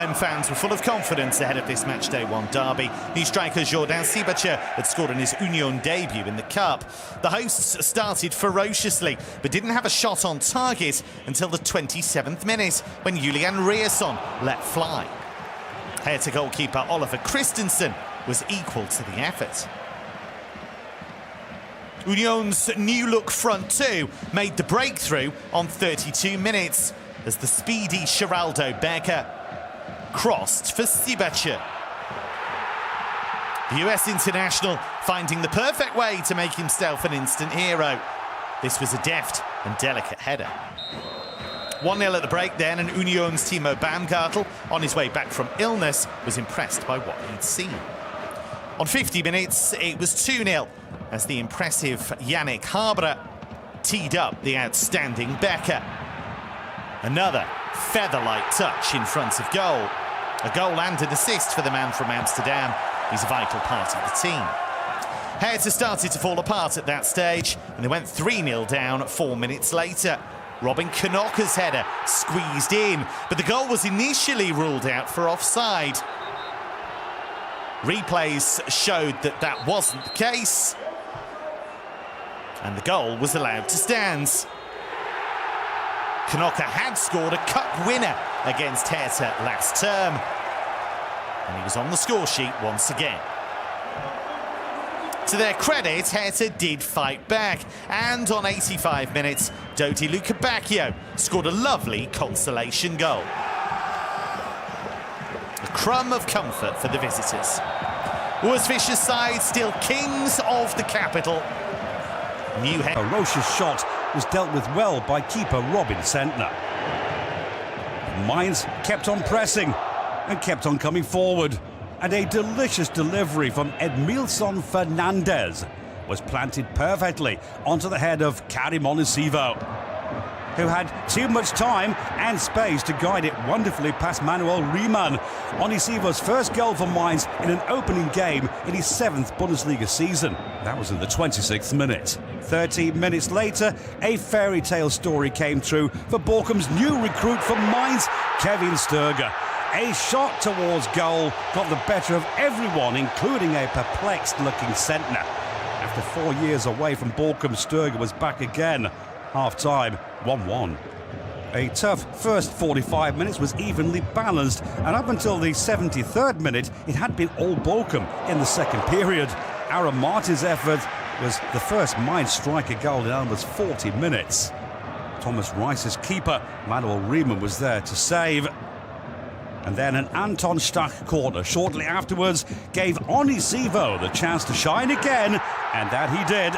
Fans were full of confidence ahead of this matchday one derby. New striker Jordan Sibacher had scored in his Union debut in the Cup. The hosts started ferociously, but didn't have a shot on target until the 27th minute, when Julian Riasson let fly. Hertha goalkeeper Oliver Christensen was equal to the effort. Union's new-look front two made the breakthrough on 32 minutes as the speedy Geraldo Becker crossed for Sibacher. The US international finding the perfect way to make himself an instant hero. This was a deft and delicate header. 1-0 at the break then, and Union's Timo Baumgartel, on his way back from illness, was impressed by what he'd seen. On 50 minutes, it was 2-0 as the impressive Yannick Habre teed up the outstanding Becker. Another feather-like touch in front of goal. A goal and an assist for the man from Amsterdam. He's a vital part of the team. Hertha started to fall apart at that stage, and they went 3-0 down 4 minutes later. Robin Knoche's header squeezed in, but the goal was initially ruled out for offside. Replays showed that that wasn't the case, and the goal was allowed to stand. Knoche had scored a cup winner against Hertha last term, and he was on the score sheet once again. To their credit, Hertha did fight back, and on 85 minutes, Dodi Lukebakio scored a lovely consolation goal. A crumb of comfort for the visitors. Urs Fischer's side still kings of the capital. A ferocious shot was dealt with well by keeper Robin Sentner. Mainz kept on pressing and kept on coming forward, and a delicious delivery from Edmilson Fernandez was planted perfectly onto the head of Karim Onisivo, who had too much time and space to guide it wonderfully past Manuel Riemann. Onisivo's first goal for Mainz in an opening game in his 7th Bundesliga season. That was in the 26th minute. 13 minutes later, a fairy tale story came true for Bochum's new recruit from Mainz, Kevin Sturger. A shot towards goal got the better of everyone, including a perplexed-looking Sentner. After 4 years away from Bochum, Sturger was back again. Half-time, 1-1. A tough first 45 minutes was evenly balanced, and up until the 73rd minute, it had been all Bochum in the second period. Aaron Martin's effort was the first Mainz striker goal in almost 40 minutes. Thomas Reis's keeper, Manuel Riemann, was there to save. And then an Anton Stach corner shortly afterwards gave Onisivo the chance to shine again, and that he did.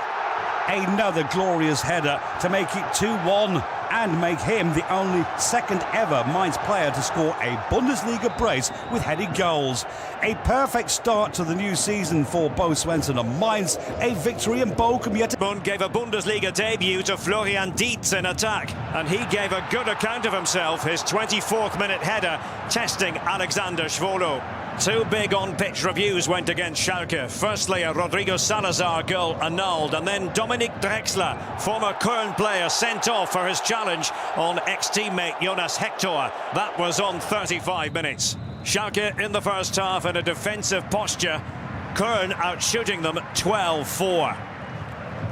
Another glorious header to make it 2-1 and make him the only second ever Mainz player to score a Bundesliga brace with headed goals. A perfect start to the new season for Bo Svensson and Mainz. A victory in Bochum yet. Bund gave a Bundesliga debut to Florian Dietz in attack, and he gave a good account of himself. His 24th minute header testing Alexander Schwolo. Two big on-pitch reviews went against Schalke. Firstly, a Rodrigo Salazar goal annulled, and then Dominik Drexler, former Köln player, sent off for his challenge on ex-teammate Jonas Hector. That was on 35 minutes. Schalke in the first half in a defensive posture. Köln outshooting them 12-4.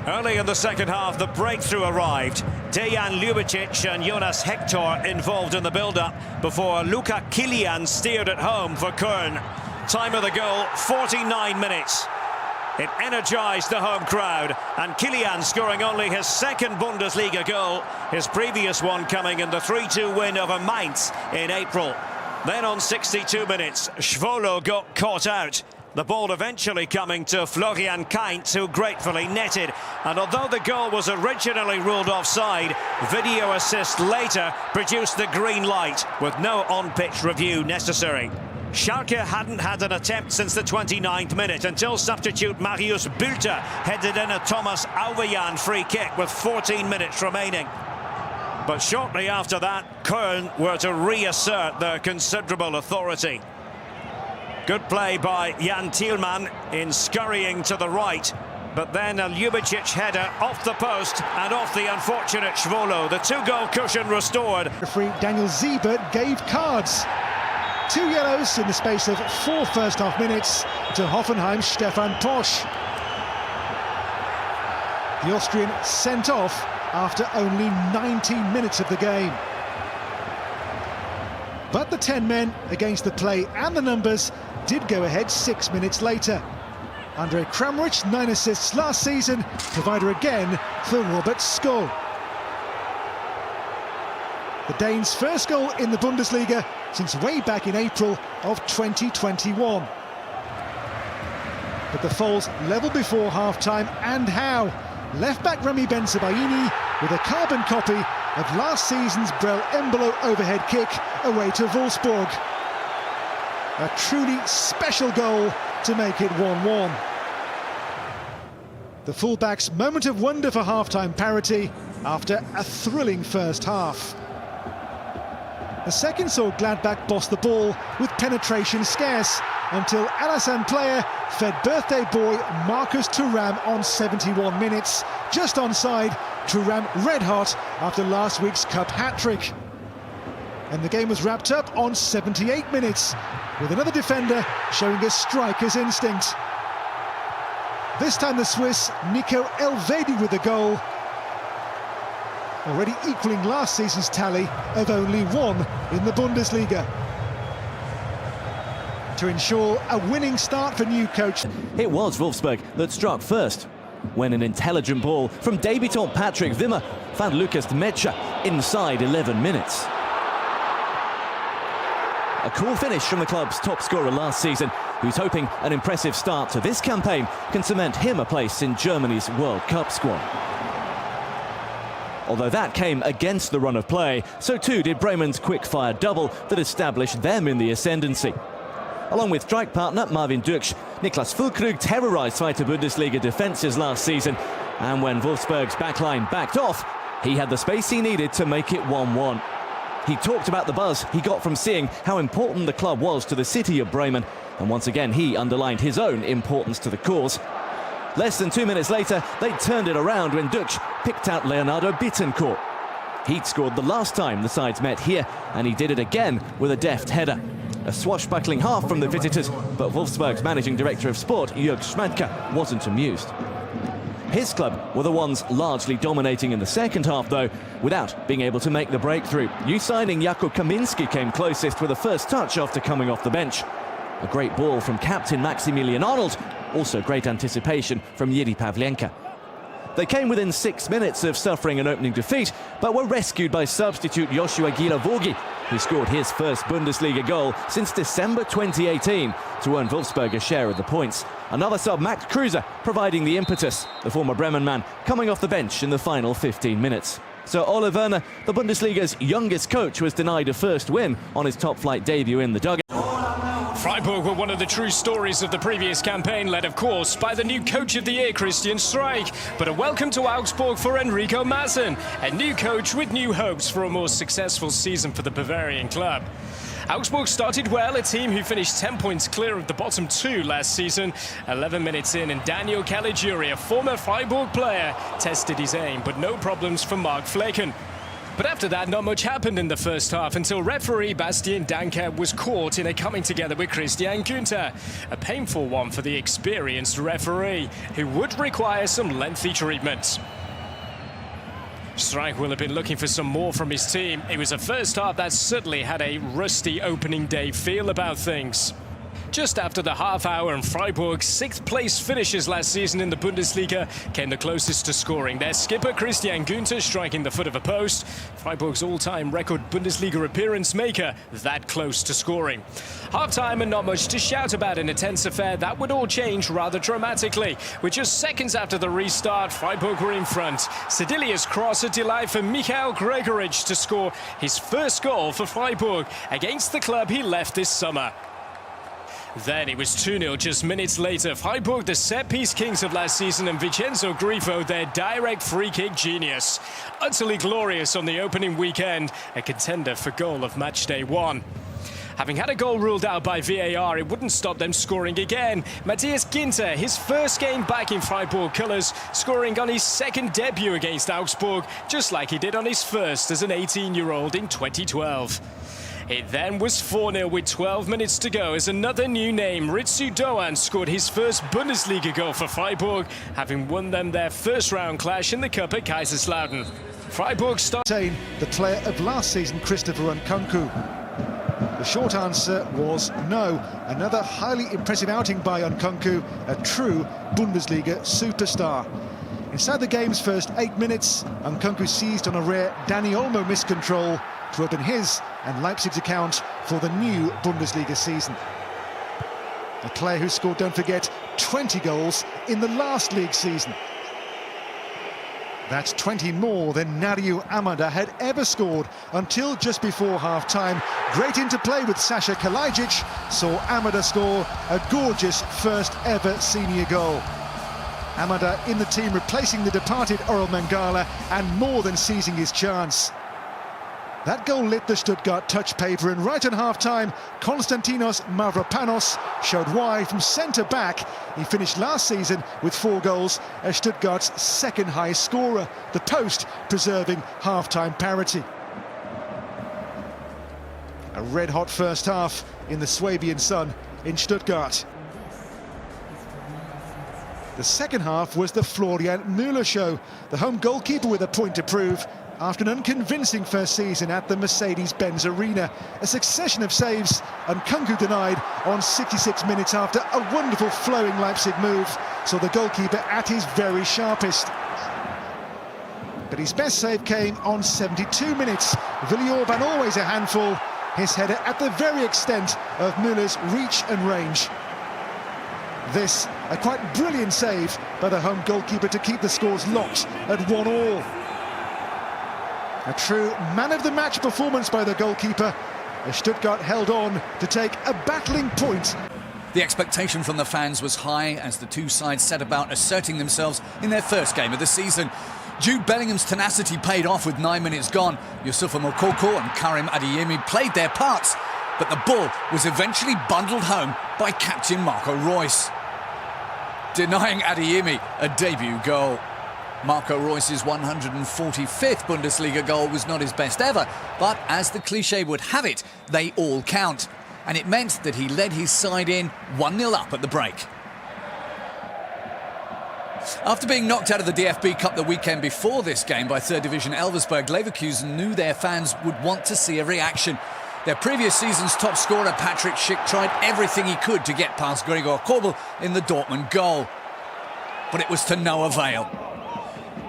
Early in the second half, the breakthrough arrived. Dejan Ljubicic and Jonas Hector involved in the build-up before Luka Kilian steered it home for Köln. Time of the goal, 49 minutes. It energised the home crowd, and Kilian scoring only his second Bundesliga goal, his previous one coming in the 3-2 win over Mainz in April. Then on 62 minutes, Schwolo got caught out. The ball eventually coming to Florian Kainz, who gratefully netted. And although the goal was originally ruled offside, video assist later produced the green light with no on-pitch review necessary. Schalke hadn't had an attempt since the 29th minute until substitute Marius Bülter headed in a Thomas Auvejan free kick with 14 minutes remaining. But shortly after that, Köln were to reassert their considerable authority. Good play by Jan Thielmann in scurrying to the right, but then a Ljubicic header off the post and off the unfortunate Schwolo. The two-goal cushion restored. Referee Daniel Siebert gave cards 2 yellows in the space of 4 first-half minutes to Hoffenheim's Stefan Posch. The Austrian sent off after only 19 minutes of the game. But the 10 men, against the play and the numbers, did go ahead 6 minutes later. Andre Kramrich, 9 assists last season, provider again for Robert Skull. The Danes' first goal in the Bundesliga since way back in April of 2021. But the Foals level before half-time, and how? Left-back Remy Bensebaini with a carbon copy of last season's Brel Embolo overhead kick away to Wolfsburg. A truly special goal to make it 1-1. The fullback's moment of wonder for half-time parity after a thrilling first half. The second saw Gladbach boss the ball with penetration scarce until Alassane player fed birthday boy Marcus Thuram on 71 minutes. Just onside, Thuram red hot after last week's cup hat-trick. And the game was wrapped up on 78 minutes with another defender showing a striker's instinct. This time the Swiss, Nico Elvedi with the goal, already equaling last season's tally of only 1 in the Bundesliga. To ensure a winning start for new coach. It was Wolfsburg that struck first, when an intelligent ball from debutant Patrick Wimmer found Lukas Dmecha inside 11 minutes. A cool finish from the club's top scorer last season, who's hoping an impressive start to this campaign can cement him a place in Germany's World Cup squad. Although that came against the run of play, so too did Bremen's quick-fire double that established them in the ascendancy. Along with strike partner Marvin Duksch, Niklas Füllkrug terrorised Zweite Bundesliga defences last season, and when Wolfsburg's backline backed off, he had the space he needed to make it 1-1. He talked about the buzz he got from seeing how important the club was to the city of Bremen, and once again he underlined his own importance to the cause. Less than 2 minutes later, they turned it around when Duksch picked out Leonardo Bittencourt. He'd scored the last time the sides met here, and he did it again with a deft header. A swashbuckling half from the visitors, but Wolfsburg's managing director of sport, Jörg Schmadtke, wasn't amused. His club were the ones largely dominating in the second half, though, without being able to make the breakthrough. New signing Jakub Kaminski came closest with a first touch after coming off the bench. A great ball from captain Maximilian Arnold, also great anticipation from Jiri Pavlenka. They came within 6 minutes of suffering an opening defeat, but were rescued by substitute Joshua Gila-Vogi, who scored his first Bundesliga goal since December 2018 to earn Wolfsburg a share of the points. Another sub, Max Kruse, providing the impetus, the former Bremen man coming off the bench in the final 15 minutes. So Ole Werner, the Bundesliga's youngest coach, was denied a first win on his top-flight debut in the dugout. Freiburg were one of the true stories of the previous campaign, led of course by the new coach of the year, Christian Streich. But a welcome to Augsburg for Enrico Maaßen, a new coach with new hopes for a more successful season for the Bavarian club. Augsburg started well, a team who finished 10 points clear of the bottom 2 last season. 11 minutes in, and Daniel Caligiuri, a former Freiburg player, tested his aim, but no problems for Mark Flecken. But after that, not much happened in the first half until referee Bastien Danker was caught in a coming together with Christian Günther. A painful one for the experienced referee, who would require some lengthy treatment. Streich will have been looking for some more from his team. It was a first half that certainly had a rusty opening day feel about things. Just after the half hour and Freiburg's 6th place finishes last season in the Bundesliga came the closest to scoring. Their skipper Christian Günther striking the foot of a post. Freiburg's all-time record Bundesliga appearance maker that close to scoring. Half-time and not much to shout about in a tense affair that would all change rather dramatically. With just seconds after the restart, Freiburg were in front. Sedilia's cross a delight for Michael Gregoritsch to score his first goal for Freiburg against the club he left this summer. Then it was 2-0 just minutes later. Freiburg, the set-piece kings of last season, and Vincenzo Grifo, their direct free-kick genius. Utterly glorious on the opening weekend, a contender for goal of match day 1. Having had a goal ruled out by VAR, it wouldn't stop them scoring again. Matthias Ginter, his first game back in Freiburg colours, scoring on his second debut against Augsburg, just like he did on his first as an 18-year-old in 2012. It then was 4-0 with 12 minutes to go as another new name, Ritsu Doan, scored his first Bundesliga goal for Freiburg, having won them their first round clash in the Cup at Kaiserslautern. Freiburg started the player of last season, Christopher Nkunku. The short answer was no. Another highly impressive outing by Nkunku, a true Bundesliga superstar. Inside the game's first 8 minutes, Nkunku seized on a rare Dani Olmo miscontrol to open his and Leipzig's account for the new Bundesliga season. A player who scored, don't forget, 20 goals in the last league season. That's 20 more than Nario Amada had ever scored until just before half-time. Great interplay with Sasha Kalajic saw Amada score a gorgeous first ever senior goal. Amada in the team replacing the departed Oral Mangala and more than seizing his chance. That goal lit the Stuttgart touch paper, and right on half-time, Konstantinos Mavropanos showed why from centre-back. He finished last season with 4 goals as Stuttgart's second highest scorer, the post preserving half-time parity. A red-hot first half in the Swabian sun in Stuttgart. The second half was the Florian Müller show, the home goalkeeper with a point to prove after an unconvincing first season at the Mercedes-Benz Arena. A succession of saves, and Nkunku denied on 66 minutes after a wonderful flowing Leipzig move, saw the goalkeeper at his very sharpest. But his best save came on 72 minutes. Willi Orban, always a handful, his header at the very extent of Müller's reach and range. This, a quite brilliant save by the home goalkeeper to keep the scores locked at 1-1. A true man-of-the-match performance by the goalkeeper, as Stuttgart held on to take a battling point. The expectation from the fans was high as the two sides set about asserting themselves in their first game of the season. Jude Bellingham's tenacity paid off with 9 minutes gone. Youssoufa Moukoko and Karim Adeyemi played their parts, but the ball was eventually bundled home by captain Marco Reus, denying Adeyemi a debut goal. Marco Reus's 145th Bundesliga goal was not his best ever, but as the cliché would have it, they all count. And it meant that he led his side in 1-0 up at the break. After being knocked out of the DFB Cup the weekend before this game by third division Elversberg, Leverkusen knew their fans would want to see a reaction. Their previous season's top scorer, Patrick Schick, tried everything he could to get past Gregor Kobel in the Dortmund goal. But it was to no avail.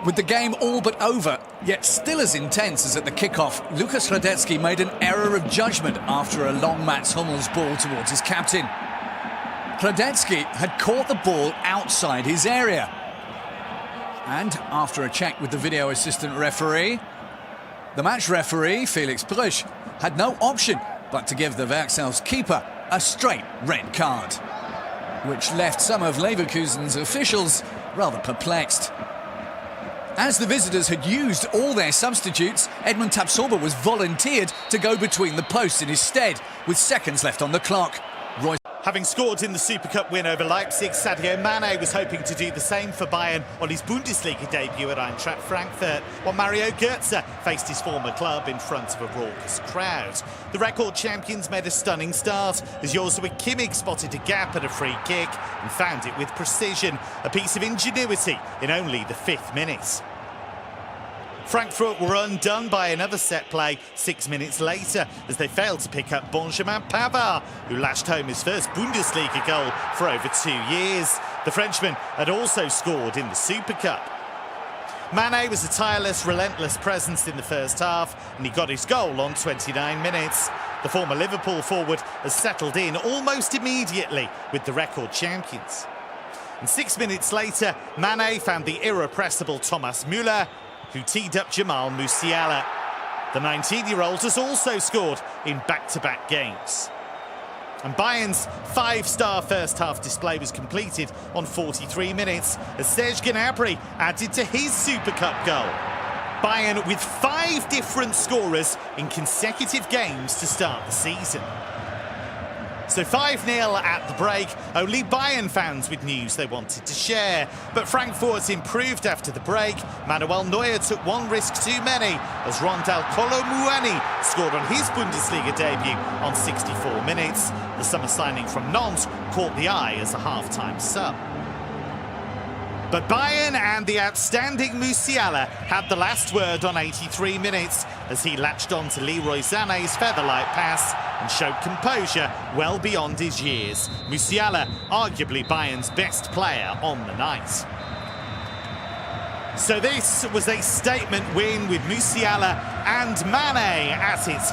With the game all but over, yet still as intense as at the kickoff, Lukas Hradecky made an error of judgment after a long Mats Hummels ball towards his captain. Hradecky had caught the ball outside his area. And after a check with the video assistant referee, the match referee, Felix Brüch, had no option but to give the Werkself's keeper a straight red card, which left some of Leverkusen's officials rather perplexed. As the visitors had used all their substitutes, Edmund Tapsoba was volunteered to go between the posts in his stead, with seconds left on the clock. Reus, having scored in the Super Cup win over Leipzig, Sadio Mane was hoping to do the same for Bayern on his Bundesliga debut at Eintracht Frankfurt, while Mario Götze faced his former club in front of a raucous crowd. The record champions made a stunning start as Jossy Kimmich spotted a gap at a free kick and found it with precision, a piece of ingenuity in only the 5th minute. Frankfurt were undone by another set play 6 minutes later as they failed to pick up Benjamin Pavard, who lashed home his first Bundesliga goal for over 2 years. The Frenchman had also scored in the Super Cup. Mane was a tireless, relentless presence in the first half, and he got his goal on 29 minutes. The former Liverpool forward has settled in almost immediately with the record champions. And 6 minutes later, Mane found the irrepressible Thomas Müller, who teed up Jamal Musiala. The 19-year-old has also scored in back-to-back games. And Bayern's 5-star first-half display was completed on 43 minutes as Serge Gnabry added to his Super Cup goal. Bayern with 5 different scorers in consecutive games to start the season. So 5-0 at the break, only Bayern fans with news they wanted to share. But Frankfurt improved after the break. Manuel Neuer took one risk too many as Rondel Kolo-Muani scored on his Bundesliga debut on 64 minutes. The summer signing from Nantes caught the eye as a half-time sub. But Bayern and the outstanding Musiala had the last word on 83 minutes as he latched on to Leroy Sané's featherlight pass and showed composure well beyond his years. Musiala, arguably Bayern's best player on the night. So this was a statement win with Musiala and Mane at its